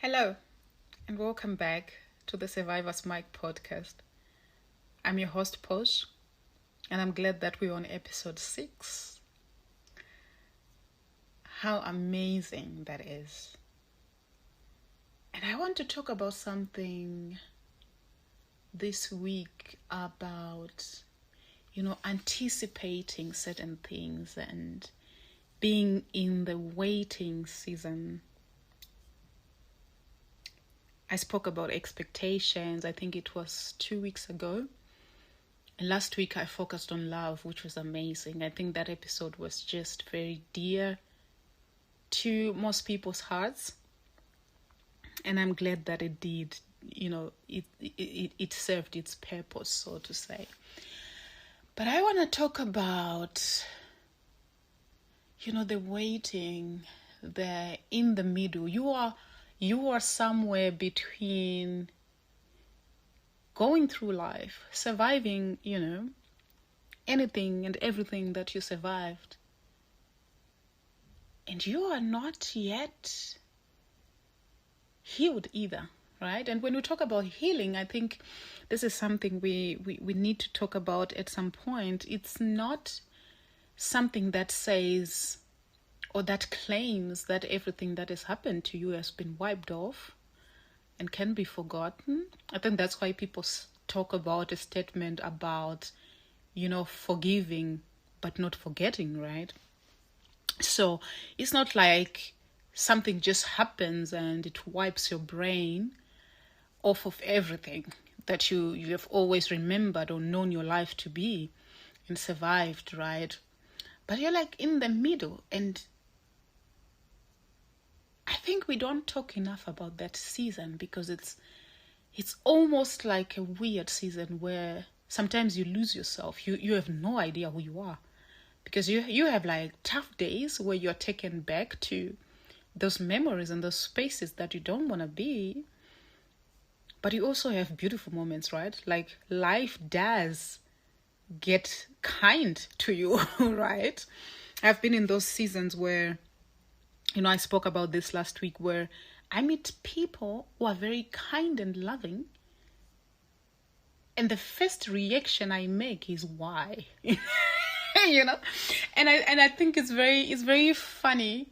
Hello, and welcome back to the Survivor's Mic podcast. I'm your host, Posh, and I'm glad that we're on episode 6. How amazing that is. And I want to talk about something this week about, anticipating certain things and being in the waiting season. I spoke about expectations, I think it was 2 weeks ago. And last week I focused on love, which was amazing. I think that episode was just very dear to most people's hearts. And I'm glad that it did, it served its purpose, so to say. But I want to talk about, the waiting, the in the middle. You are somewhere between going through life, surviving, anything and everything that you survived. And you are not yet healed either, right? And when we talk about healing, I think this is something we need to talk about at some point. It's not something that says or that claims that everything that has happened to you has been wiped off and can be forgotten. I think that's why people talk about a statement about, forgiving but not forgetting, right? So it's not like something just happens and it wipes your brain off of everything that you have always remembered or known your life to be and survived, right? But you're like in the middle, and I think we don't talk enough about that season because it's almost like a weird season where sometimes you lose yourself. You have no idea who you are because you have like tough days where you're taken back to those memories and those spaces that you don't want to be. But you also have beautiful moments, right? Like life does get kind to you, right? I've been in those seasons where, I spoke about this last week, where I meet people who are very kind and loving. And the first reaction I make is why? And I think it's very funny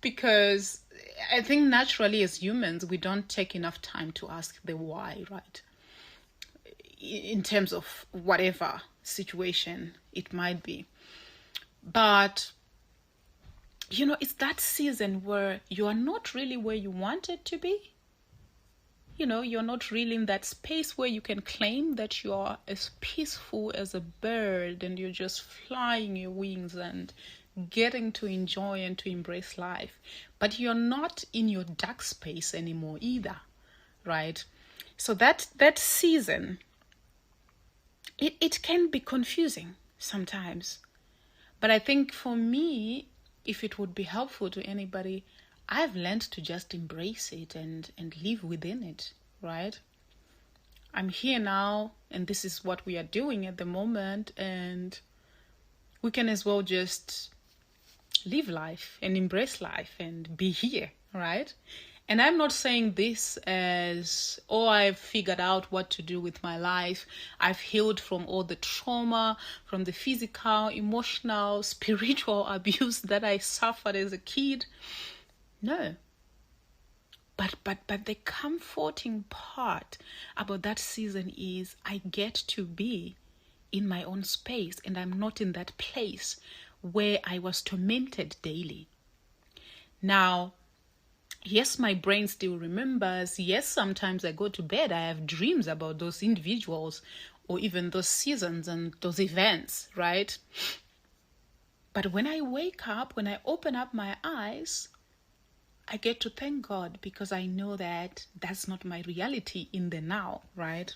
because I think naturally as humans we don't take enough time to ask the why, right? In terms of whatever situation it might be. But it's that season where you are not really where you wanted to be. You're not really in that space where you can claim that you are as peaceful as a bird and you're just flying your wings and getting to enjoy and to embrace life. But you're not in your dark space anymore either, right? So that season, it can be confusing sometimes. But I think for me, if it would be helpful to anybody, I've learned to just embrace it and live within it, right? I'm here now, and this is what we are doing at the moment, and we can as well just live life and embrace life and be here, right? And I'm not saying this as, I've figured out what to do with my life. I've healed from all the trauma, from the physical, emotional, spiritual abuse that I suffered as a kid. No. But the comforting part about that season is I get to be in my own space and I'm not in that place where I was tormented daily. Now, yes, my brain still remembers. Yes, sometimes I go to bed, I have dreams about those individuals or even those seasons and those events, right? But when I wake up, when I open up my eyes, I get to thank God because I know that that's not my reality in the now, right?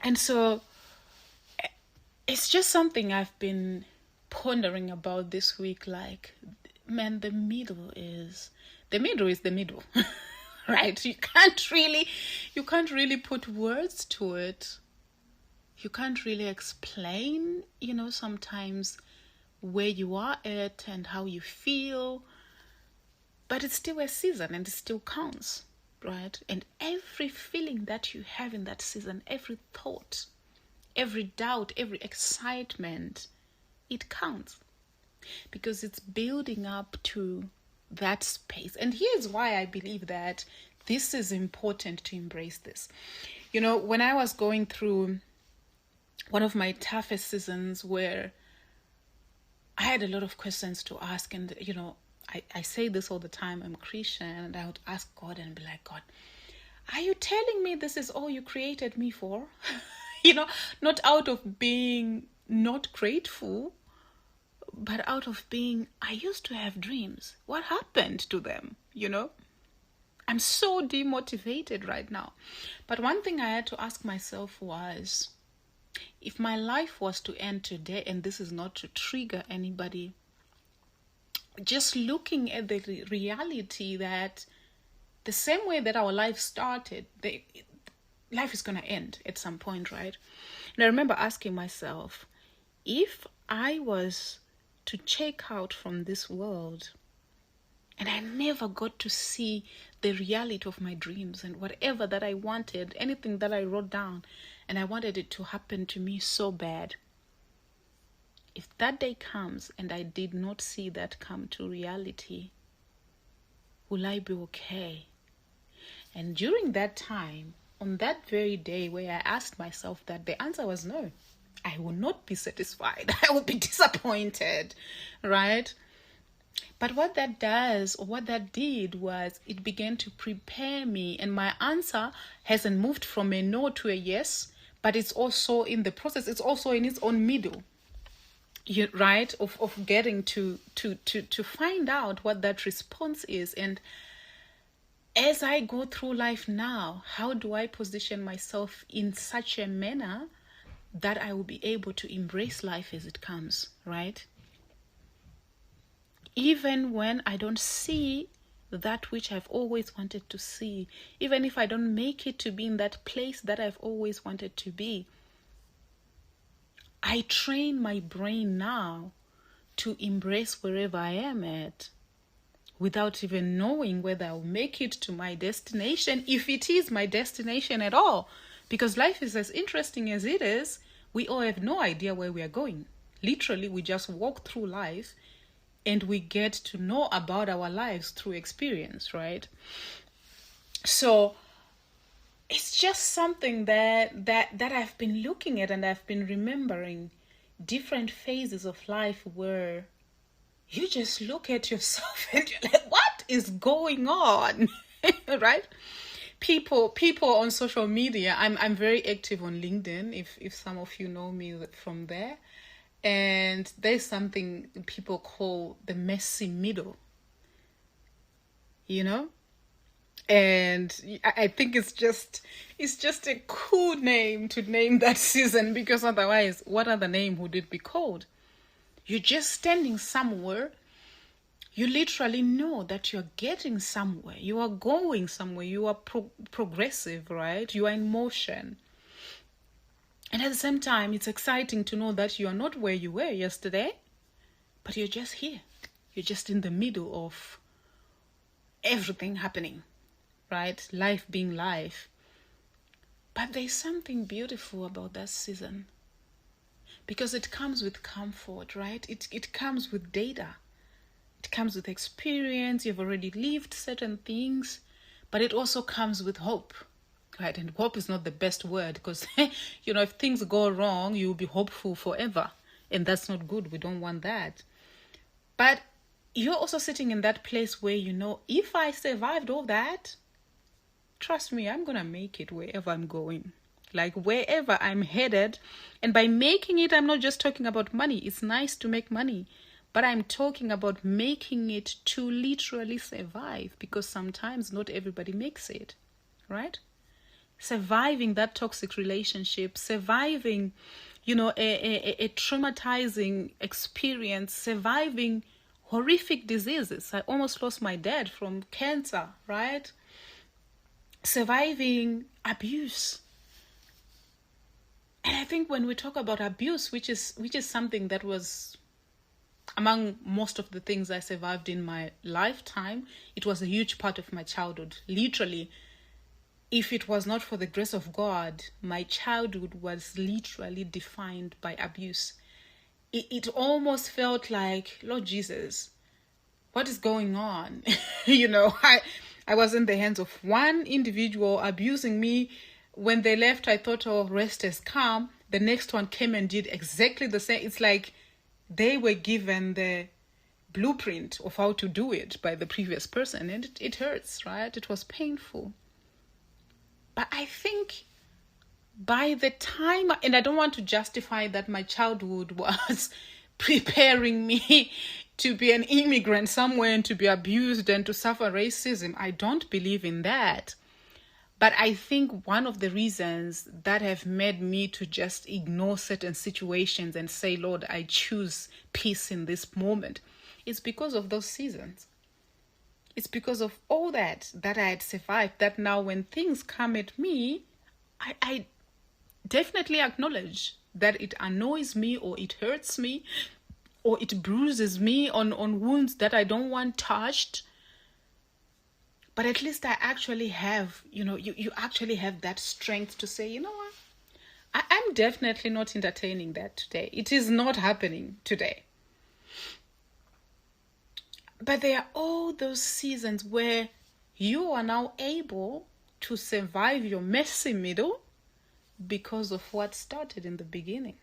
And so it's just something I've been pondering about this week. Like, man, the middle is the middle, right? You can't really put words to it. You can't really explain, sometimes where you are at and how you feel. But it's still a season and it still counts, right? And every feeling that you have in that season, every thought, every doubt, every excitement, it counts because it's building up to that space. And here's why I believe that this is important to embrace this. You know, when I was going through one of my toughest seasons where I had a lot of questions to ask, and, you know, I say this all the time, I'm Christian, and I would ask God and be like, God, are you telling me this is all you created me for? You know, not out of being not grateful, but out of being, I used to have dreams. What happened to them? You know, I'm so demotivated right now. But one thing I had to ask myself was, if my life was to end today, and this is not to trigger anybody, just looking at the reality that the same way that our life started, life is going to end at some point, right? And I remember asking myself, if I was to check out from this world and I never got to see the reality of my dreams and whatever that I wanted, anything that I wrote down, and I wanted it to happen to me so bad, if that day comes and I did not see that come to reality, will I be okay? And during that time, on that very day where I asked myself that, the answer was no. I will not be satisfied. I will be disappointed, right? But what that does, or what that did, was it began to prepare me. And my answer hasn't moved from a no to a yes, but it's also in the process. It's also in its own middle, right? Of getting to find out what that response is. And as I go through life now, how do I position myself in such a manner that I will be able to embrace life as it comes, right? Even when I don't see that which I've always wanted to see, even if I don't make it to be in that place that I've always wanted to be, I train my brain now to embrace wherever I am at without even knowing whether I'll make it to my destination, if it is my destination at all. Because life is as interesting as it is, we all have no idea where we are going. Literally, we just walk through life and we get to know about our lives through experience, right? So it's just something that I've been looking at, and I've been remembering different phases of life where you just look at yourself and you're like, what is going on? Right? People on social media, I'm very active on LinkedIn, if some of you know me from there. And there's something people call the messy middle, you know? And I think it's just a cool name to name that season, because otherwise, what other name would it be called? You're just standing somewhere. You literally know that you're getting somewhere. You are going somewhere. You are progressive, right? You are in motion. And at the same time, it's exciting to know that you are not where you were yesterday, but you're just here. You're just in the middle of everything happening, right? Life being life. But there's something beautiful about that season, because it comes with comfort, right? It comes with data. It comes with experience. You've already lived certain things, but it also comes with hope, right? And hope is not the best word, because, you know, if things go wrong, you'll be hopeful forever. And that's not good. We don't want that. But you're also sitting in that place where, you know, if I survived all that, trust me, I'm going to make it wherever I'm going. Like wherever I'm headed. And by making it, I'm not just talking about money. It's nice to make money, but I'm talking about making it to literally survive, because sometimes not everybody makes it, right? Surviving that toxic relationship, surviving, you know, a traumatizing experience, surviving horrific diseases. I almost lost my dad from cancer, right? Surviving abuse. And I think when we talk about abuse, which is something that was among most of the things I survived in my lifetime, it was a huge part of my childhood. Literally, if it was not for the grace of God, my childhood was literally defined by abuse. It almost felt like, Lord Jesus, what is going on? I was in the hands of one individual abusing me. When they left, I thought, oh, rest has come. The next one came and did exactly the same. It's like they were given the blueprint of how to do it by the previous person. And it hurts, right? It was painful. But I think by the time, and I don't want to justify that my childhood was preparing me to be an immigrant somewhere and to be abused and to suffer racism. I don't believe in that. But I think one of the reasons that have made me to just ignore certain situations and say, Lord, I choose peace in this moment, is because of those seasons. It's because of all that I had survived, that now when things come at me, I definitely acknowledge that it annoys me or it hurts me or it bruises me on wounds that I don't want touched. But at least I actually have, you actually have that strength to say, you know what? I'm definitely not entertaining that today. It is not happening today. But there are all those seasons where you are now able to survive your messy middle because of what started in the beginning.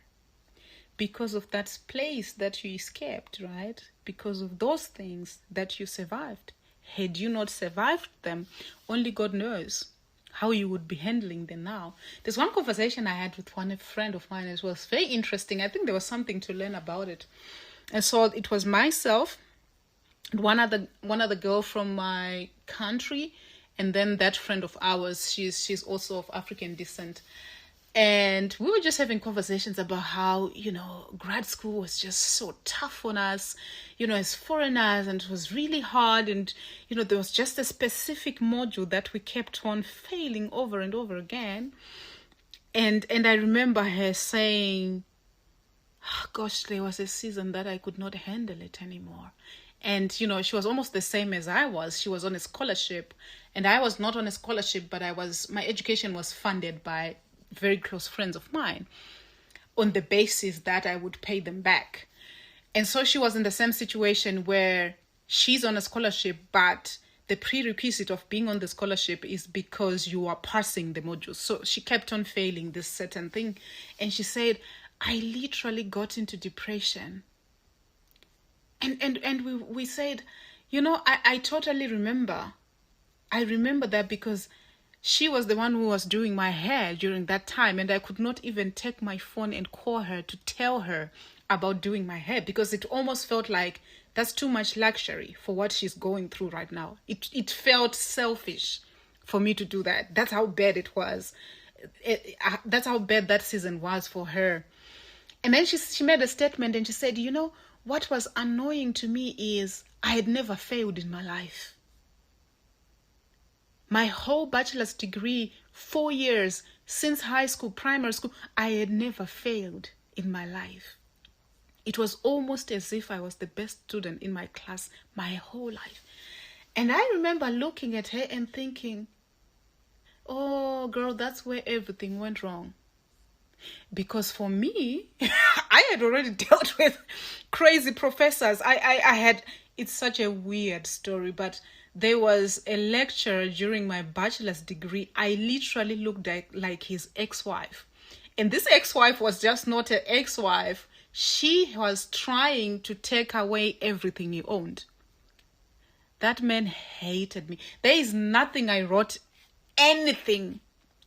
Because of that place that you escaped, right? Because of those things that you survived. Had you not survived them, only God knows how you would be handling them now. There's one conversation I had with one friend of mine. It was very interesting. I think there was something to learn about it. And so it was myself, one other girl from my country, and then that friend of ours. She's also of African descent. And we were just having conversations about how, grad school was just so tough on us, as foreigners, and it was really hard. And, there was just a specific module that we kept on failing over and over again. And I remember her saying, oh, gosh, there was a season that I could not handle it anymore. And, she was almost the same as I was. She was on a scholarship and I was not on a scholarship, but my education was funded by very close friends of mine on the basis that I would pay them back. And so she was in the same situation where she's on a scholarship, but the prerequisite of being on the scholarship is because you are passing the modules. So she kept on failing this certain thing. And she said, I literally got into depression. And we said, I totally remember. I remember that because she was the one who was doing my hair during that time, and I could not even take my phone and call her to tell her about doing my hair because it almost felt like that's too much luxury for what she's going through right now. It felt selfish for me to do that. That's how bad it was. That's how bad that season was for her. And then she made a statement and she said, what was annoying to me is I had never failed in my life. My whole bachelor's degree, 4 years, since high school, primary school, I had never failed in my life. It was almost as if I was the best student in my class my whole life. And I remember looking at her and thinking, oh, girl, that's where everything went wrong. Because for me, I had already dealt with crazy professors. It's such a weird story, but there was a lecturer during my bachelor's degree. I literally looked like his ex-wife. And this ex-wife was just not an ex-wife. She was trying to take away everything he owned. That man hated me. There is nothing I wrote, anything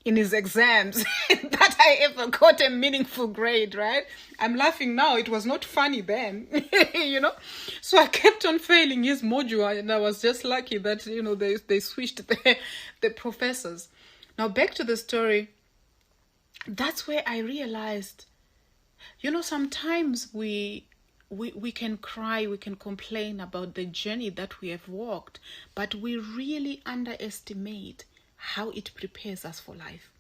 in his exams that I ever got a meaningful grade, right? I'm laughing now. It was not funny then, So I kept on failing his module, and I was just lucky that, they switched the professors. Now back to the story. That's where I realized, sometimes we can cry, we can complain about the journey that we have walked, but we really underestimate how it prepares us for life.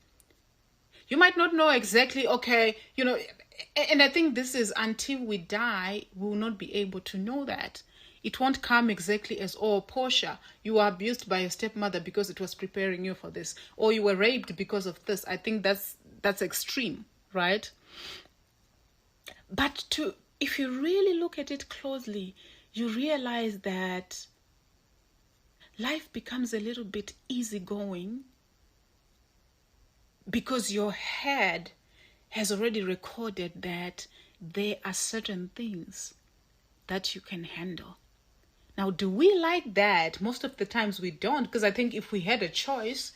You might not know exactly, okay, and I think this is until we die, we will not be able to know that. It won't come exactly as, oh, Portia, you were abused by your stepmother because it was preparing you for this, or you were raped because of this. I think that's extreme, right? But if you really look at it closely, you realize that life becomes a little bit easygoing because your head has already recorded that there are certain things that you can handle. Now, do we like that? Most of the times we don't, because I think if we had a choice,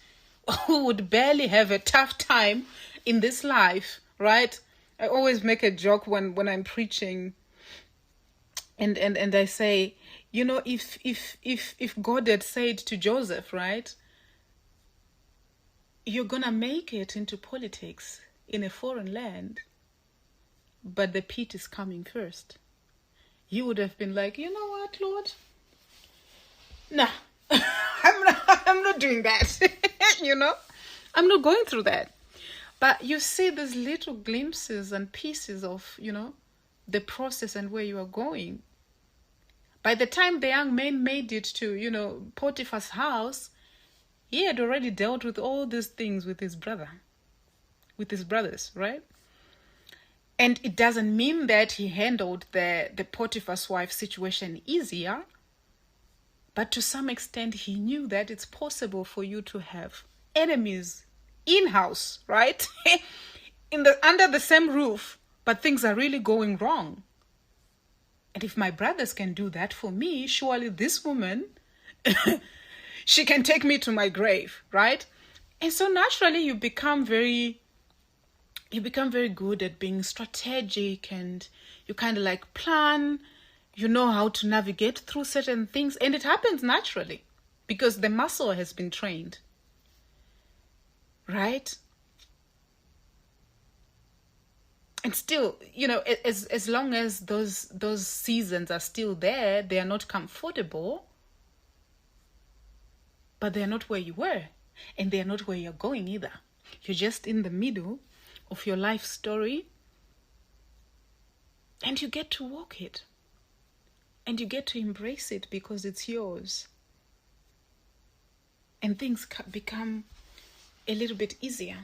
we would barely have a tough time in this life, right? I always make a joke when I'm preaching, and I say, if God had said to Joseph, right, you're gonna make it into politics in a foreign land, but the pit is coming first, you would have been like, you know what, Lord? Nah, I'm not doing that. I'm not going through that. But you see these little glimpses and pieces of, the process and where you are going. By the time the young man made it to, Potiphar's house, he had already dealt with all these things with his brothers, right? And it doesn't mean that he handled the Potiphar's wife situation easier, but to some extent he knew that it's possible for you to have enemies in-house, right? Under the same roof, but things are really going wrong. And if my brothers can do that for me, surely this woman, she can take me to my grave, right? And so naturally you become very good at being strategic, and you kind of like plan, you know how to navigate through certain things, and it happens naturally because the muscle has been trained, right? And still, as long as those seasons are still there, they are not comfortable, but they're not where you were, and they're not where you're going either. You're just in the middle of your life story, and you get to walk it, and you get to embrace it because it's yours, and things become a little bit easier.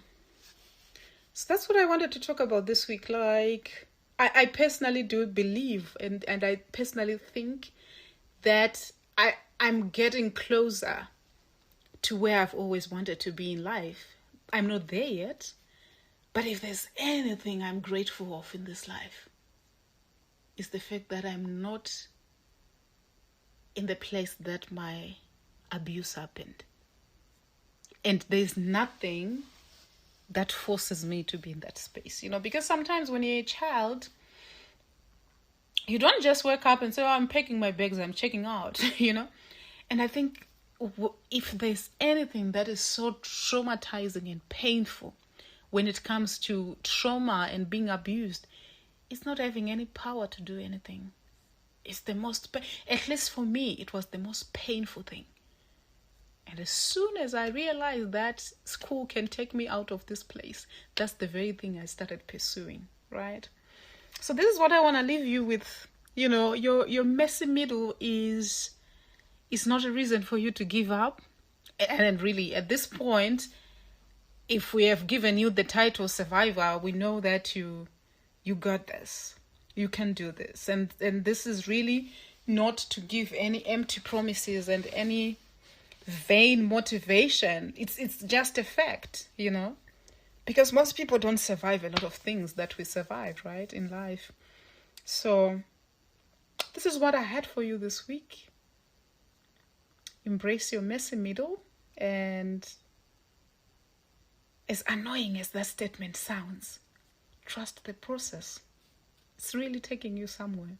So that's what I wanted to talk about this week. Like, I personally do believe, and I personally think that I'm getting closer to where I've always wanted to be in life. I'm not there yet, but if there's anything I'm grateful of in this life, it's the fact that I'm not in the place that my abuse happened. And there's nothing that forces me to be in that space, because sometimes when you're a child, you don't just wake up and say, oh, I'm packing my bags, I'm checking out, And I think if there's anything that is so traumatizing and painful when it comes to trauma and being abused, it's not having any power to do anything. It's the most, at least for me, it was the most painful thing. And as soon as I realized that school can take me out of this place, that's the very thing I started pursuing, right? So this is what I want to leave you with. Your messy middle is not a reason for you to give up. And really, at this point, if we have given you the title survivor, we know that you got this. You can do this. And this is really not to give any empty promises and any vain motivation. It's just a fact, because most people don't survive a lot of things that we survive, right, in life. So this is what I had for you this week. Embrace your messy middle, and as annoying as that statement sounds, trust the process. It's really taking you somewhere.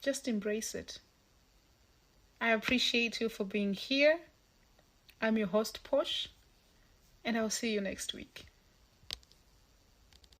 Just embrace it. I appreciate you for being here. I'm your host, Posh, and I'll see you next week.